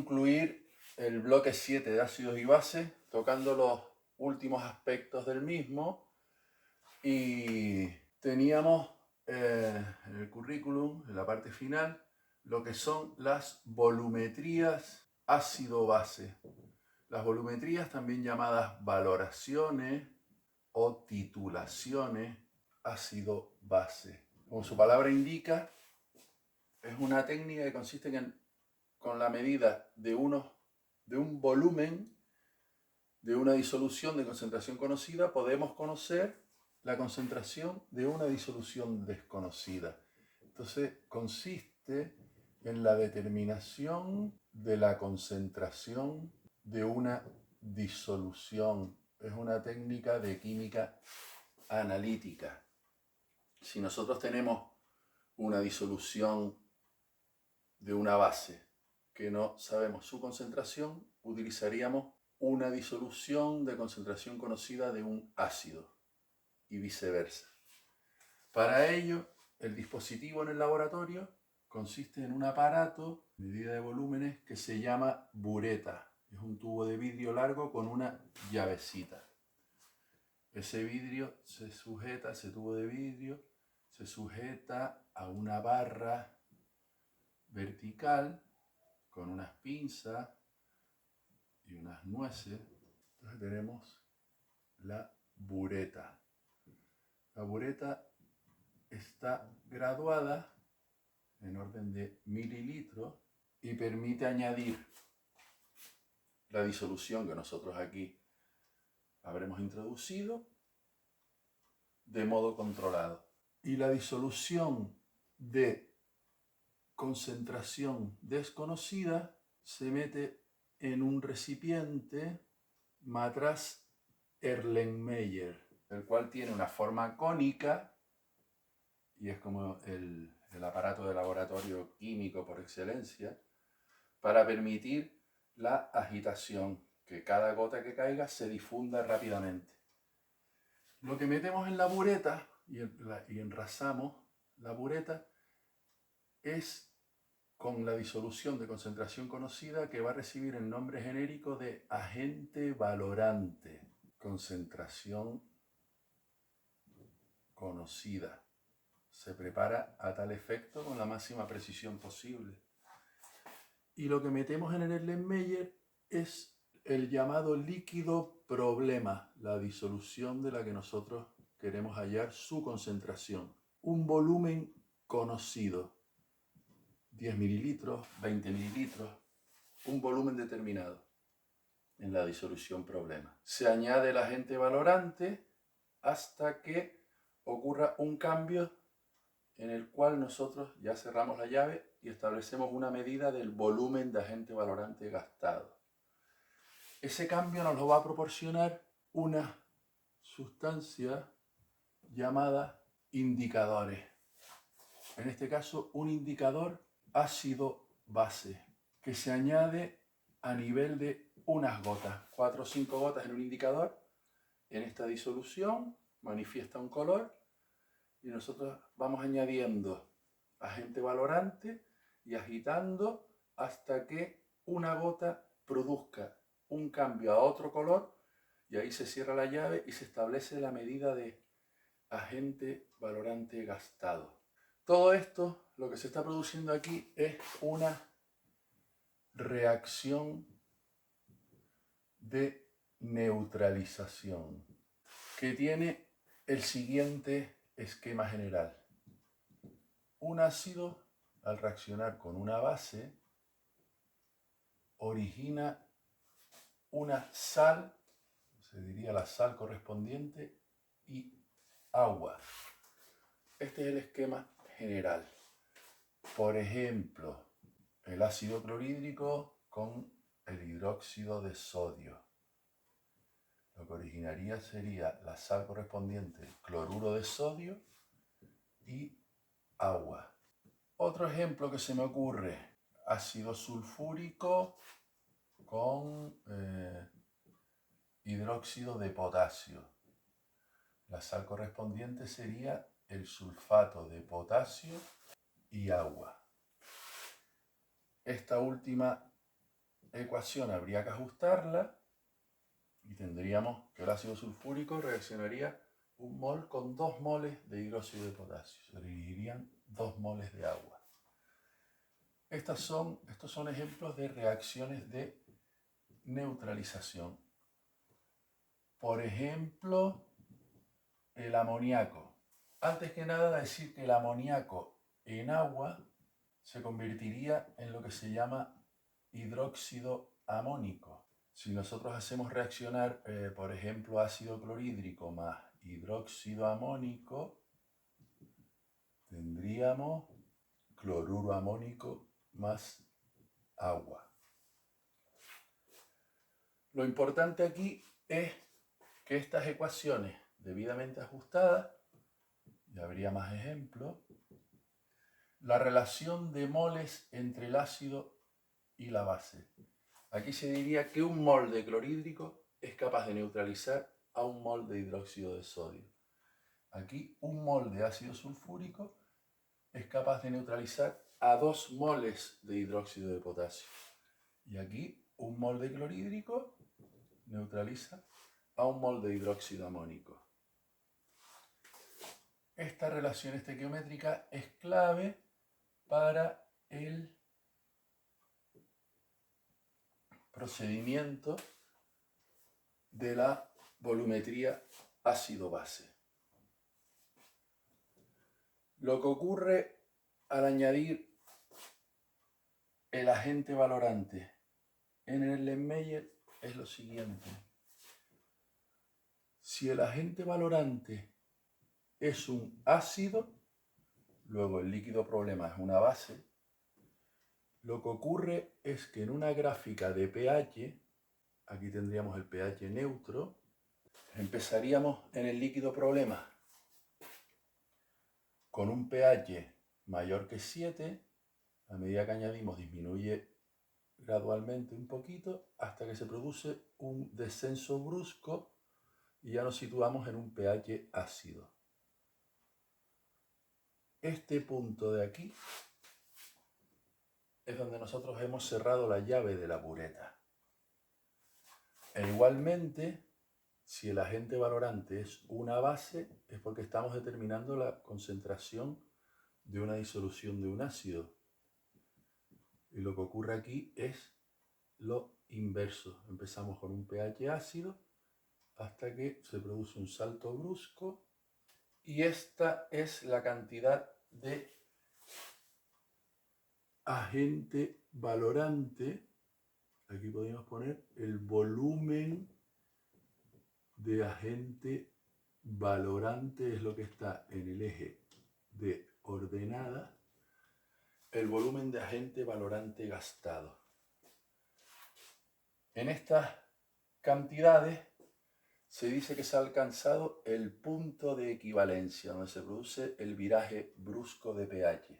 concluir el bloque 7 de ácidos y bases tocando los últimos aspectos del mismo, y teníamos en el currículum, en la parte final, lo que son las volumetrías ácido-base. Las volumetrías, también llamadas valoraciones o titulaciones ácido-base. Como su palabra indica, es una técnica que consiste en, con la medida de un volumen de una disolución de concentración conocida, podemos conocer la concentración de una disolución desconocida. Entonces, consiste en la determinación de la concentración de una disolución. Es una técnica de química analítica. Si nosotros tenemos una disolución de una base que no sabemos su concentración, utilizaríamos una disolución de concentración conocida de un ácido y viceversa. Para ello, el dispositivo en el laboratorio consiste en un aparato de medida de volúmenes que se llama bureta. Es un tubo de vidrio largo con una llavecita. Ese vidrio se sujeta, ese tubo de vidrio se sujeta a una barra vertical con unas pinzas y unas nueces. Entonces tenemos la bureta. La bureta está graduada en orden de mililitros y permite añadir la disolución que nosotros aquí habremos introducido de modo controlado. Y la disolución de concentración desconocida se mete en un recipiente matraz Erlenmeyer, el cual tiene una forma cónica y es como el aparato de laboratorio químico por excelencia, para permitir la agitación, que cada gota que caiga se difunda rápidamente. Lo que metemos en la bureta y enrasamos la bureta es con la disolución de concentración conocida, que va a recibir el nombre genérico de agente valorante. Concentración conocida. Se prepara a tal efecto con la máxima precisión posible. Y lo que metemos en el Erlenmeyer es el llamado líquido problema, la disolución de la que nosotros queremos hallar su concentración. Un volumen conocido, 10 mililitros, 20 mililitros, un volumen determinado en la disolución problema. Se añade el agente valorante hasta que ocurra un cambio en el cual nosotros ya cerramos la llave y establecemos una medida del volumen de agente valorante gastado. Ese cambio nos lo va a proporcionar una sustancia llamada indicadores. En este caso, un indicador ácido-base que se añade a nivel de unas gotas, 4 o 5 gotas en un indicador. En esta disolución manifiesta un color y nosotros vamos añadiendo agente valorante y agitando hasta que una gota produzca un cambio a otro color, y ahí se cierra la llave y se establece la medida de agente valorante gastado. Todo esto, lo que se está produciendo aquí es una reacción de neutralización que tiene el siguiente esquema general. Un ácido, al reaccionar con una base, origina una sal, se diría la sal correspondiente, y agua. Este es el esquema general. Por ejemplo, el ácido clorhídrico con el hidróxido de sodio. Lo que originaría sería la sal correspondiente, el cloruro de sodio y agua. Otro ejemplo que se me ocurre, ácido sulfúrico con hidróxido de potasio. La sal correspondiente sería el sulfato de potasio y agua. Esta última ecuación habría que ajustarla y tendríamos que el ácido sulfúrico reaccionaría 1 mol con 2 moles de hidróxido de potasio. Se dirigirían 2 moles de agua. Estos son ejemplos de reacciones de neutralización. Por ejemplo, el amoníaco. Antes que nada, decir que el amoníaco en agua se convertiría en lo que se llama hidróxido amónico. Si nosotros hacemos reaccionar, por ejemplo, ácido clorhídrico más hidróxido amónico, tendríamos cloruro amónico más agua. Lo importante aquí es que estas ecuaciones debidamente ajustadas, y habría más ejemplos, la relación de moles entre el ácido y la base. Aquí se diría que 1 mol de clorhídrico es capaz de neutralizar a 1 mol de hidróxido de sodio. Aquí 1 mol de ácido sulfúrico es capaz de neutralizar a 2 moles de hidróxido de potasio. Y aquí 1 mol de clorhídrico neutraliza a 1 mol de hidróxido amónico. Esta relación estequiométrica es clave para el procedimiento de la volumetría ácido-base. Lo que ocurre al añadir el agente valorante en el Erlenmeyer es lo siguiente. Si el agente valorante es un ácido, luego el líquido problema es una base, lo que ocurre es que en una gráfica de pH, aquí tendríamos el pH neutro, empezaríamos en el líquido problema con un pH mayor que 7, a medida que añadimos disminuye gradualmente un poquito hasta que se produce un descenso brusco y ya nos situamos en un pH ácido. Este punto de aquí es donde nosotros hemos cerrado la llave de la bureta. E igualmente, si el agente valorante es una base, es porque estamos determinando la concentración de una disolución de un ácido. Y lo que ocurre aquí es lo inverso. Empezamos con un pH ácido hasta que se produce un salto brusco y esta es la cantidad de agente valorante. Aquí podemos poner el volumen de agente valorante, es lo que está en el eje de ordenada, el volumen de agente valorante gastado. En estas cantidades se dice que se ha alcanzado el punto de equivalencia, donde se produce el viraje brusco de pH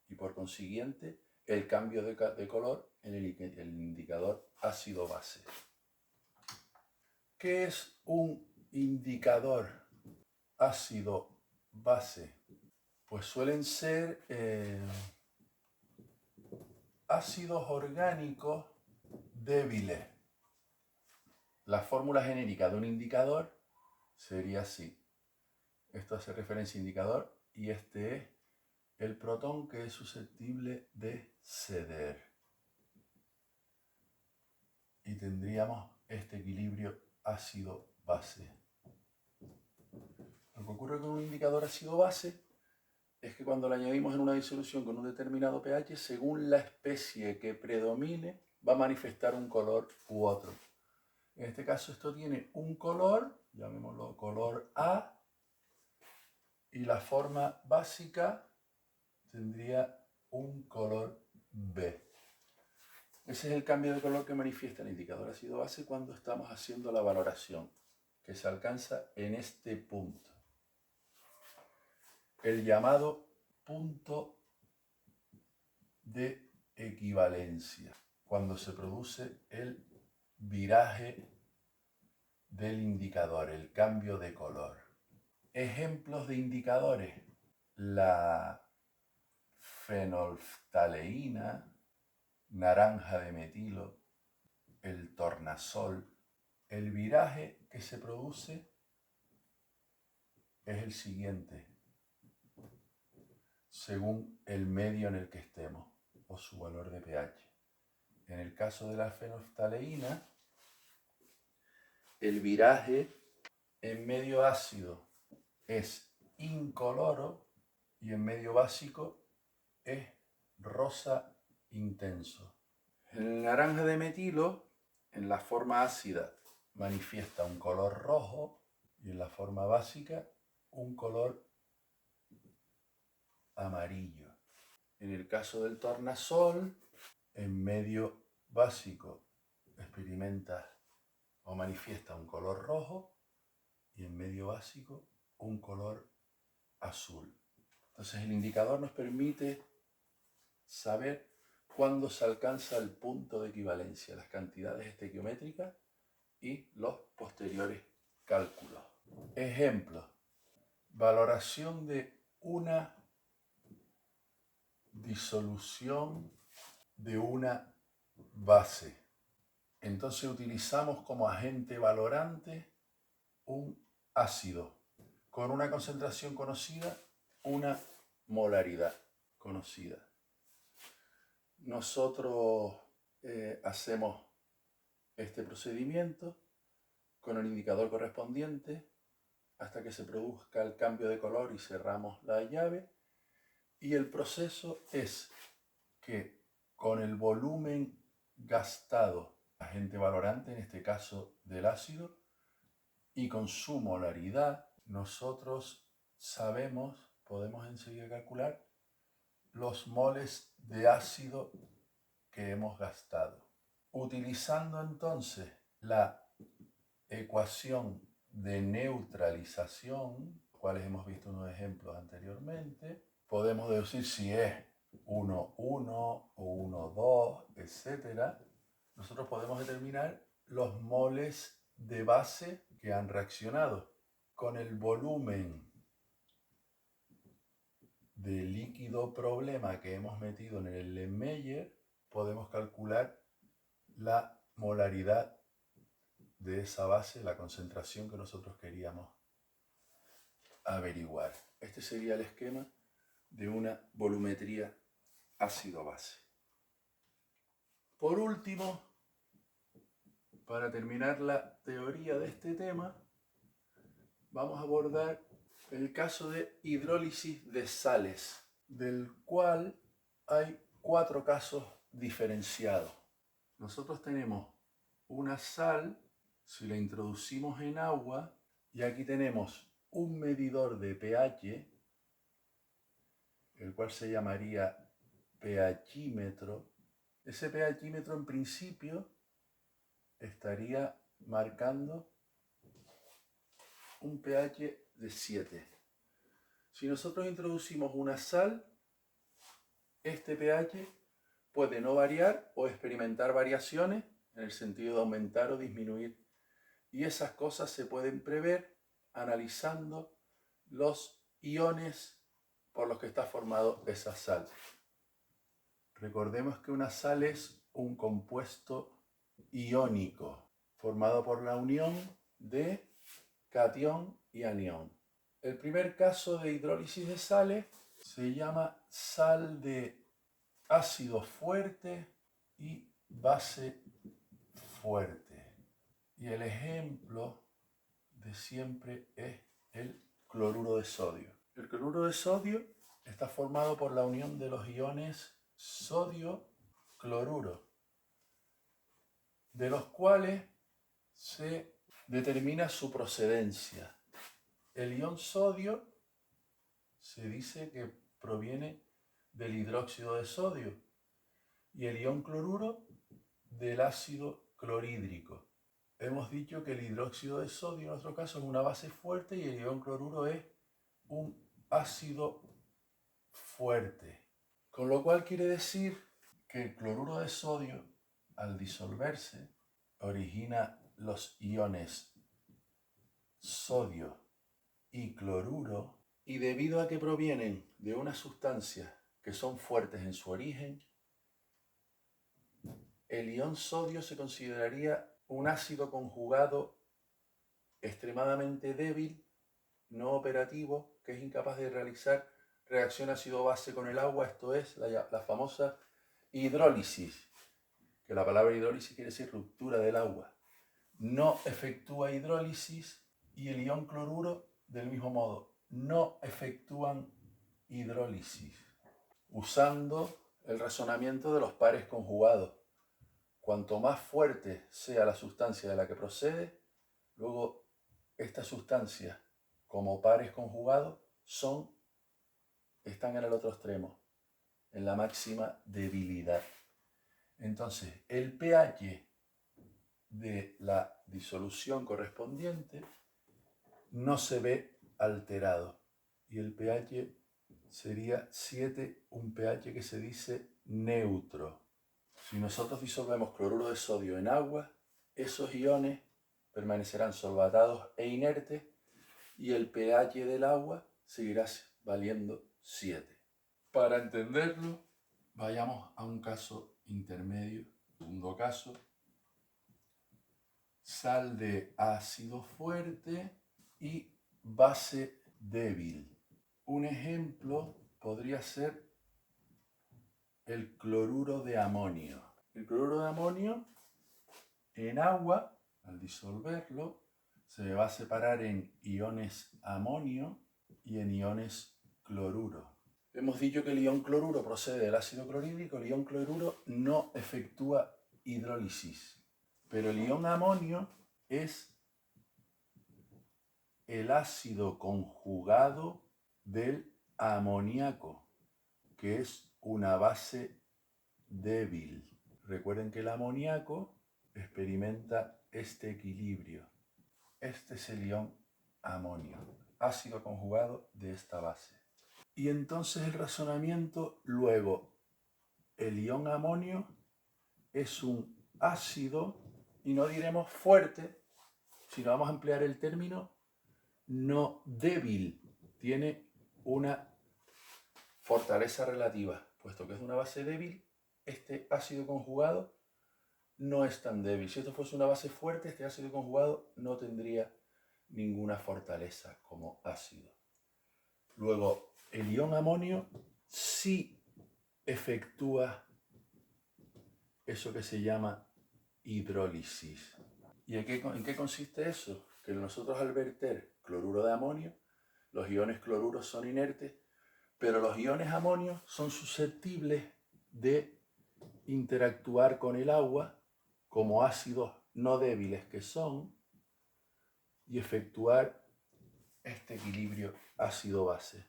y por consiguiente el cambio de color en el indicador ácido-base. ¿Qué es un indicador ácido-base? Pues suelen ser ácidos orgánicos débiles. La fórmula genérica de un indicador sería así. Esto hace referencia a indicador y este es el protón que es susceptible de ceder. Y tendríamos este equilibrio ácido-base. Lo que ocurre con un indicador ácido-base es que cuando lo añadimos en una disolución con un determinado pH, según la especie que predomine, va a manifestar un color u otro. En este caso esto tiene un color, llamémoslo color A, y la forma básica tendría un color B. Ese es el cambio de color que manifiesta el indicador ácido-base cuando estamos haciendo la valoración, que se alcanza en este punto. El llamado punto de equivalencia, cuando se produce el viraje del indicador, el cambio de color. Ejemplos de indicadores: la fenolftaleína, naranja de metilo, el tornasol, el viraje que se produce es el siguiente, según el medio en el que estemos o su valor de pH. En el caso de la fenolftaleína, el viraje en medio ácido es incoloro y en medio básico es rosa intenso. El naranja de metilo, en la forma ácida, manifiesta un color rojo y en la forma básica un color amarillo. En el caso del tornasol, en medio básico experimenta o manifiesta un color rojo y en medio básico un color azul. Entonces el indicador nos permite saber cuándo se alcanza el punto de equivalencia, las cantidades estequiométricas y los posteriores cálculos. Ejemplo, valoración de una disolución de una base. Entonces utilizamos como agente valorante un ácido con una concentración conocida, una molaridad conocida. Nosotros hacemos este procedimiento con el indicador correspondiente hasta que se produzca el cambio de color y cerramos la llave. Y el proceso es que con el volumen gastado, agente valorante, en este caso del ácido, y con su molaridad, nosotros podemos enseguida calcular los moles de ácido que hemos gastado. Utilizando entonces la ecuación de neutralización, cuales hemos visto unos ejemplos anteriormente, podemos deducir si es 1,1 o 1,2, etc. Nosotros podemos determinar los moles de base que han reaccionado. Con el volumen de líquido problema que hemos metido en el Erlenmeyer, podemos calcular la molaridad de esa base, la concentración que nosotros queríamos averiguar. Este sería el esquema de una volumetría ácido-base. Por último, para terminar la teoría de este tema, vamos a abordar el caso de hidrólisis de sales, del cual hay 4 casos diferenciados. Nosotros tenemos una sal, si la introducimos en agua, y aquí tenemos un medidor de pH, el cual se llamaría pHímetro. Ese pHímetro en principio estaría marcando un pH de 7. Si nosotros introducimos una sal, este pH puede no variar o experimentar variaciones en el sentido de aumentar o disminuir. Y esas cosas se pueden prever analizando los iones por los que está formado esa sal. Recordemos que una sal es un compuesto iónico formado por la unión de catión y anión. El primer caso de hidrólisis de sales se llama sal de ácido fuerte y base fuerte. Y el ejemplo de siempre es el cloruro de sodio. El cloruro de sodio está formado por la unión de los iones sodio-cloruro, de los cuales se determina su procedencia. El ion sodio se dice que proviene del hidróxido de sodio y el ion cloruro del ácido clorhídrico. Hemos dicho que el hidróxido de sodio en nuestro caso es una base fuerte y el ion cloruro es un ácido fuerte. Con lo cual quiere decir que el cloruro de sodio, al disolverse, origina los iones sodio y cloruro, y debido a que provienen de unas sustancias que son fuertes en su origen, el ion sodio se consideraría un ácido conjugado extremadamente débil, no operativo, que es incapaz de realizar reacción ácido-base con el agua, esto es la famosa hidrólisis, que la palabra hidrólisis quiere decir ruptura del agua. No efectúa hidrólisis, y el ion cloruro del mismo modo no efectúan hidrólisis, usando el razonamiento de los pares conjugados. Cuanto más fuerte sea la sustancia de la que procede, luego esta sustancia como pares conjugados están en el otro extremo, en la máxima debilidad. Entonces, el pH de la disolución correspondiente no se ve alterado, y el pH sería 7, un pH que se dice neutro. Si nosotros disolvemos cloruro de sodio en agua, esos iones permanecerán solvatados e inertes, y el pH del agua seguirá valiendo 7. Para entenderlo, vayamos a un caso intermedio. Segundo caso, sal de ácido fuerte y base débil. Un ejemplo podría ser el cloruro de amonio. El cloruro de amonio en agua, al disolverlo, se va a separar en iones amonio y en iones cloruro. Hemos dicho que el ion cloruro procede del ácido clorhídrico. El ion cloruro no efectúa hidrólisis, pero el ion amonio es el ácido conjugado del amoníaco, que es una base débil. Recuerden que el amoníaco experimenta este equilibrio. Este es el ion amonio, ácido conjugado de esta base. Y entonces el razonamiento, luego, el ion amonio es un ácido, y no diremos fuerte, sino vamos a emplear el término no débil. Tiene una fortaleza relativa, puesto que es una base débil. Este ácido conjugado no es tan débil. Si esto fuese una base fuerte, este ácido conjugado no tendría ninguna fortaleza como ácido. Luego, el ion amonio sí efectúa eso que se llama hidrólisis. ¿Y en qué consiste eso? Que nosotros al verter cloruro de amonio, los iones cloruros son inertes, pero los iones amonios son susceptibles de interactuar con el agua como ácidos no débiles que son, y efectuar este equilibrio ácido-base.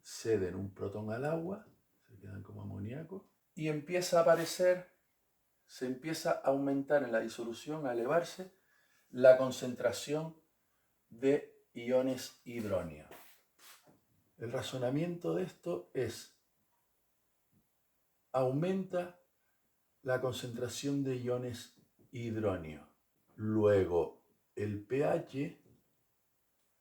Ceden un protón al agua, se quedan como amoníaco, y se empieza a aumentar en la disolución, a elevarse la concentración de iones hidróneos. El razonamiento de esto es: aumenta la concentración de iones hidróneos. Luego, el pH,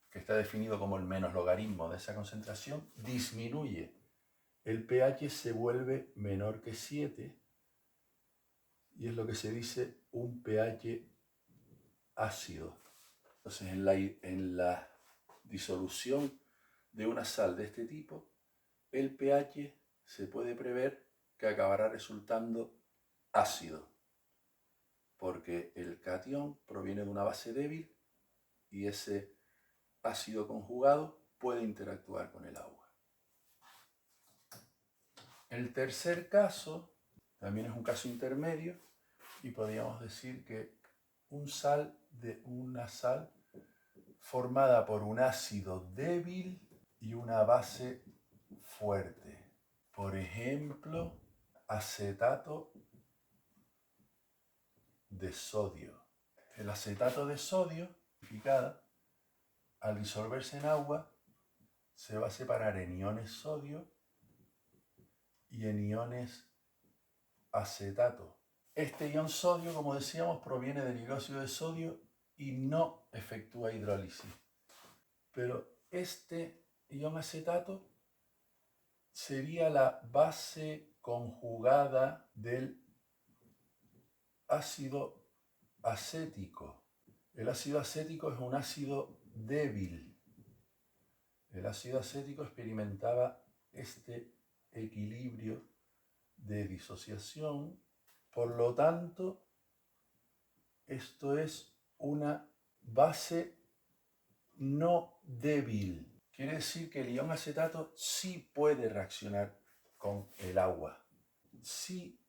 que está definido como el menos logaritmo de esa concentración, disminuye. El pH se vuelve menor que 7, y es lo que se dice un pH ácido. Entonces, en la disolución de una sal de este tipo, el pH se puede prever que acabará resultando ácido, porque el catión proviene de una base débil y ese ácido conjugado puede interactuar con el agua. El tercer caso también es un caso intermedio, y podríamos decir que una sal formada por un ácido débil y una base fuerte. Por ejemplo, acetato de sodio. El acetato de sodio, al disolverse en agua, se va a separar en iones sodio y en iones acetato. Este ion sodio, como decíamos, proviene del hidróxido de sodio y no efectúa hidrólisis. Pero este ion acetato sería la base conjugada del ácido acético. El ácido acético es un ácido débil. El ácido acético experimentaba este equilibrio de disociación, por lo tanto, esto es una base no débil. Quiere decir que el ion acetato sí puede reaccionar con el agua, sí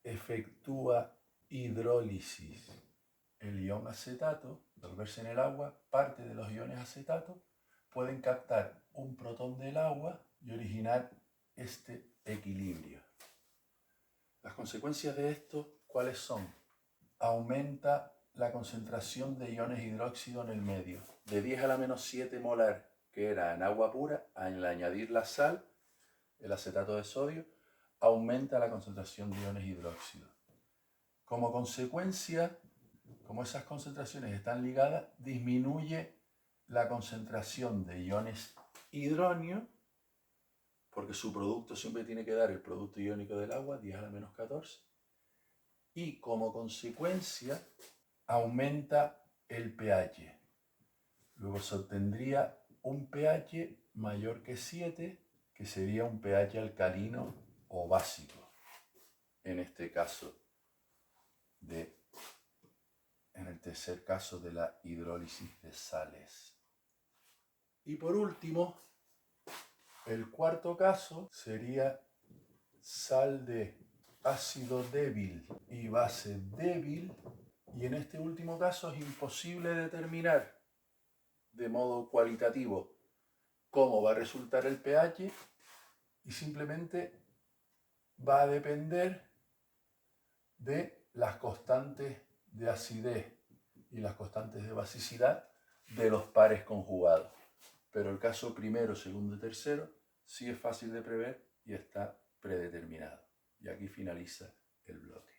efectúa hidrólisis. El ion acetato, al verse en el agua, parte de los iones acetato pueden captar un protón del agua y originar este equilibrio. Las consecuencias de esto, ¿cuáles son? Aumenta la concentración de iones hidróxido en el medio. De 10 a la menos 7 molar, que era en agua pura, al añadir la sal, el acetato de sodio, aumenta la concentración de iones hidróxido. Como consecuencia, como esas concentraciones están ligadas, disminuye la concentración de iones hidronio, porque su producto siempre tiene que dar el producto iónico del agua, 10 a la menos 14, y como consecuencia aumenta el pH. Luego se obtendría un pH mayor que 7, que sería un pH alcalino o básico, en este caso, en el tercer caso de la hidrólisis de sales. Y por último, el cuarto caso sería sal de ácido débil y base débil, y en este último caso es imposible determinar de modo cualitativo cómo va a resultar el pH y simplemente va a depender de las constantes de acidez y las constantes de basicidad de los pares conjugados. Pero el caso primero, segundo y tercero sí es fácil de prever y está predeterminado. Y aquí finaliza el bloque.